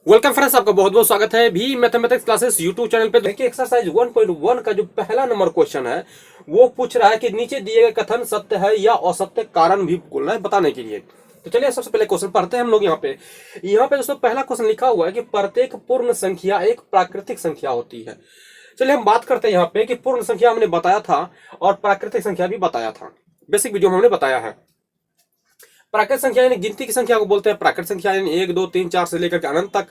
Welcome friends, आपका बहुत बहुत स्वागत है भी मैथमेटिक्स क्लासेस यूट्यूब चैनल पे। देखिए एक्सरसाइज 1.1 का जो पहला नंबर क्वेश्चन है वो पूछ रहा है कि नीचे दिए गए कथन सत्य है या असत्य कारण भी बोलना है बताने के लिए। तो चलिए सबसे पहले क्वेश्चन पढ़ते हैं हम लोग। यहाँ पे दोस्तों पहला क्वेश्चन लिखा हुआ है कि प्रत्येक पूर्ण संख्या एक प्राकृतिक संख्या होती है। चलिए हम बात करते हैं यहाँ पे कि पूर्ण संख्या हमने बताया था और प्राकृतिक संख्या भी बताया था, बेसिक वीडियो में हमने बताया है। प्राकृतिक संख्या यानी गिनती की संख्या को बोलते हैं प्राकृतिक संख्या, यानी 1 2 3 4 से लेकर के अनंत तक।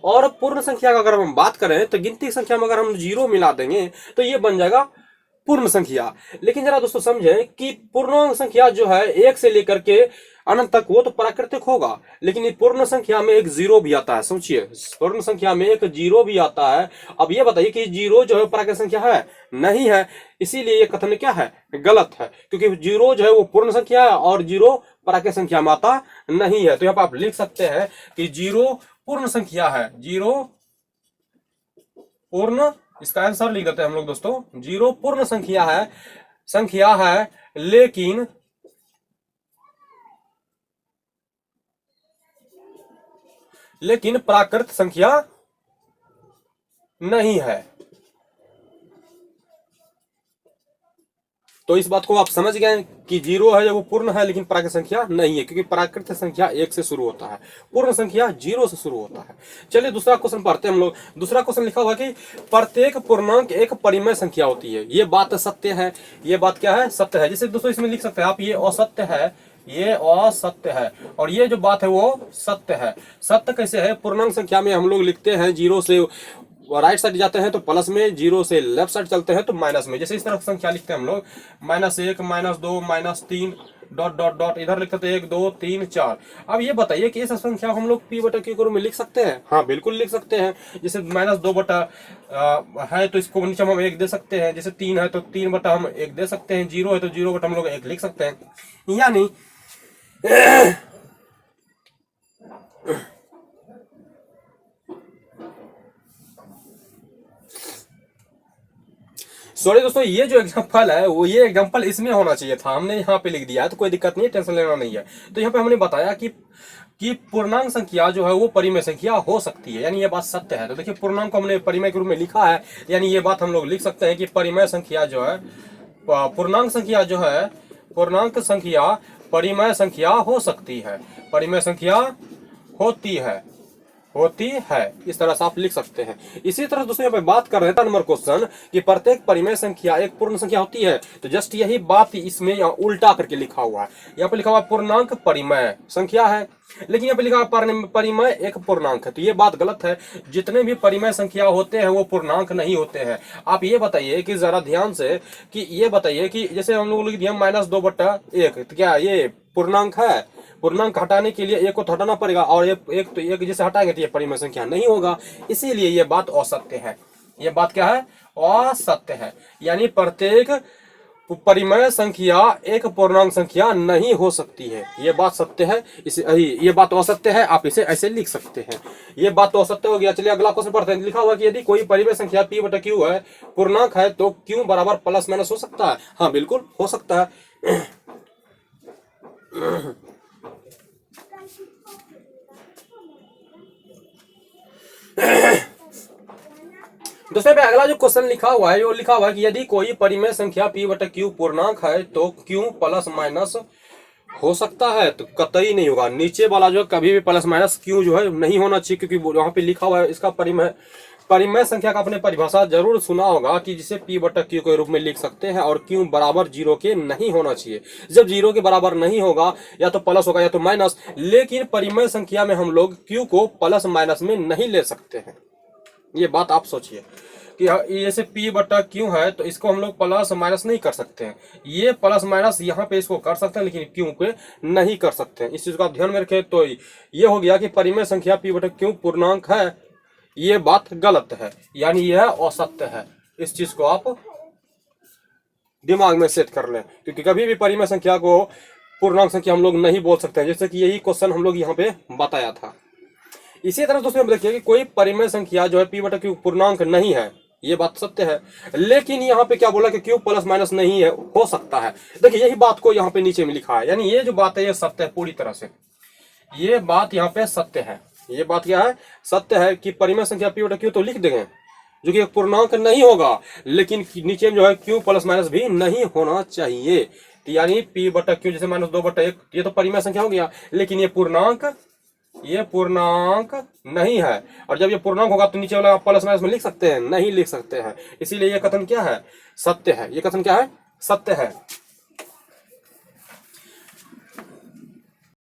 और पूर्ण संख्या का अगर हम बात करें तो गिनती की संख्या में अगर हम 0 मिला देंगे तो ये बन जाएगा पूर्ण संख्या। लेकिन जरा दोस्तों समझें कि पूर्णांक संख्या जो है 1 से लेकर के अनंत तक वो तो प्राकृतिक होगा, लेकिन ये पूर्ण संख्या में एक 0 भी आता है। सोचिए, पूर्ण संख्या में एक 0 भी आता है। अब ये बताइए कि 0 जो है प्राकृतिक संख्या है? नहीं है। इसीलिए ये कथन क्या है? गलत है, क्योंकि 0 जो है वो पूर्ण संख्या है और 0 प्राकृतिक संख्या में आता नहीं है। तो यहाँ पर आप लिख सकते हैं कि 0 पूर्ण संख्या है। 0 पूर्ण, इसका आंसर लिख देते हैं हम लोग दोस्तों। 0 पूर्ण संख्या है लेकिन प्राकृत संख्या नहीं है। तो इस बात को आप समझ गए कि 0 है जो वो पूर्ण है लेकिन प्राकृत संख्या नहीं है, क्योंकि प्राकृत संख्या 1 से शुरू होता है, पूर्ण संख्या 0 से शुरू होता है। चलिए दूसरा क्वेश्चन पढ़ते हैं हम लोग। दूसरा क्वेश्चन लिखा हुआ है कि प्रत्येक पूर्णांक एक परिमेय संख्या होती है। ये बात सत्य है। ये बात क्या है? सत्य है। जैसे दोस्तों इसमें लिख सकते हैं आप, ये असत्य है, ये असत्य है, और ये जो बात है वो सत्य है। सत्य कैसे है? पूर्णांक संख्या में हम लोग लिखते हैं 0 से राइट साइड जाते हैं तो प्लस में, 0 से लेफ्ट साइड चलते हैं तो माइनस में। जैसे इस तरह संख्या लिखते हैं हम लोग -1 -2 -3 डॉट डॉट डॉट, इधर लिखते थे 1 2 3 4। अब ये बताइए कि इस संख्या को हम लोग p बटा q के रूप में लिख सकते हैं? हाँ बिल्कुल लिख सकते हैं। जैसे -2 बटा है तो इसको नीचे हम 1 दे सकते हैं। जैसे 3 है तो 3 बटा हम 1 दे सकते हैं। 0 है तो 0 बटा हम लोग 1 लिख सकते हैं। यानी सॉरी दोस्तों, ये जो एग्जांपल है वो ये एग्जांपल इसमें होना चाहिए था, हमने यहाँ पे लिख दिया है तो कोई दिक्कत नहीं है, टेंशन लेना नहीं है। तो यहाँ पे हमने बताया कि पूर्णांक संख्या जो है वो परिमेय संख्या हो सकती है, यानी ये बात सत्य है। तो देखिए पूर्णांक को हमने परिमेय के रूप में लिखा है, यानी ये बात हम लोग लिख सकते हैं कि परिमेय संख्या जो है, पूर्णांक संख्या जो है, पूर्णांक संख्या परिमेय संख्या हो सकती है, परिमेय संख्या होती है। इस तरह से आप लिख सकते हैं। इसी तरह दोस्तों यहाँ पे बात कर रहे थे नंबर क्वेश्चन कि प्रत्येक परिमेय संख्या एक पूर्ण संख्या होती है। तो जस्ट यही बात इसमें यहाँ उल्टा करके लिखा हुआ है। यहाँ पे लिखा हुआ पूर्णांक परिमेय संख्या है, लेकिन यहाँ पे लिखा हुआ परिमेय एक पूर्णांक है। तो ये बात गलत है। जितने भी परिमेय संख्या होते हैं वो पूर्णांक नहीं होते हैं। आप ये बताइए कि जरा ध्यान से कि ये बताइए कि जैसे हम लोग लिख दिया -2 बटा 1, तो क्या ये पूर्णांक है? पूर्णांक हटाने के लिए एक को तो हटाना पड़ेगा, और एक तो एक जैसे हटाएंगे तो ये परिमेय संख्या नहीं होगा। इसीलिए ये बात असत्य है। ये बात क्या है? असत्य है। यानी प्रत्येक परिमेय संख्या एक पूर्णांक संख्या नहीं हो सकती है। ये बात सत्य है, ये बात असत्य है। आप इसे ऐसे लिख सकते हैं। ये बात तो असत्य हो गया। चलिए अगला क्वेश्चन पढ़ते हैं। लिखा हुआ कि यदि कोई परिमेय संख्या p बटा q है, पूर्णांक है, तो q बराबर प्लस माइनस हो सकता है? हाँ बिल्कुल हो सकता है। दोस्तों पे अगला जो क्वेश्चन लिखा हुआ है वो लिखा हुआ है कि यदि कोई परिमेय संख्या p बटा q पूर्णांक है तो q प्लस माइनस हो सकता है? तो कतई नहीं होगा। नीचे वाला जो कभी भी प्लस माइनस q जो है नहीं होना चाहिए, क्योंकि वहां पे लिखा हुआ है इसका परिमेय संख्या का आपने परिभाषा जरूर सुना होगा कि जिसे p बटा q के रूप में लिख सकते हैं, और q बराबर 0 के नहीं होना चाहिए। जब 0 के बराबर नहीं होगा या तो प्लस होगा या तो माइनस, लेकिन परिमेय संख्या में हम लोग q को प्लस माइनस में नहीं ले सकते हैं। ये बात आप सोचिए कि जैसे p बटा q है तो इसको हम लोग प्लस माइनस नहीं कर सकते हैं। ये प्लस माइनस यहाँ पे इसको कर सकते हैं लेकिन q पे नहीं कर सकते हैं। इस चीज को आप ध्यान में रखें। तो ये हो गया कि परिमेय संख्या p बटा q पूर्णांक है, ये बात गलत है, यानी यह असत्य है। इस चीज को आप दिमाग में सेट कर लें, क्योंकि कभी भी परिमेय संख्या को पूर्णांक संख्या हम लोग नहीं बोल सकते हैं, जैसे कि यही क्वेश्चन हम लोग यहाँ पे बताया था। इसी तरह दोस्तों देखिए कि कोई परिमेय संख्या जो है p बटा q पूर्णांक नहीं है, ये बात सत्य है। लेकिन यहाँ पे क्या बोला कि q प्लस माइनस नहीं है, हो सकता है। देखिए यही बात को यहाँ पे नीचे में लिखा है, यानी ये जो बात है ये सत्य है पूरी तरह से। ये बात यहाँ पे सत्य है। ये बात क्या है, सत्य है कि परिमेय संख्या p बटा q तो लिख देंगे, जो कि एक पूर्णांक नहीं होगा, लेकिन नीचे में जो है q प्लस माइनस भी नहीं होना चाहिए। तो यानी p बटा q जैसे -2/1, ये तो परिमेय संख्या हो गया, लेकिन ये पूर्णांक नहीं है। और जब ये पूर्णांक होगा तो नीचे वाला आप प्लस माइनस में लिख सकते हैं, नहीं लिख सकते हैं। इसीलिए ये कथन क्या है, सत्य है। ये कथन क्या है, सत्य है।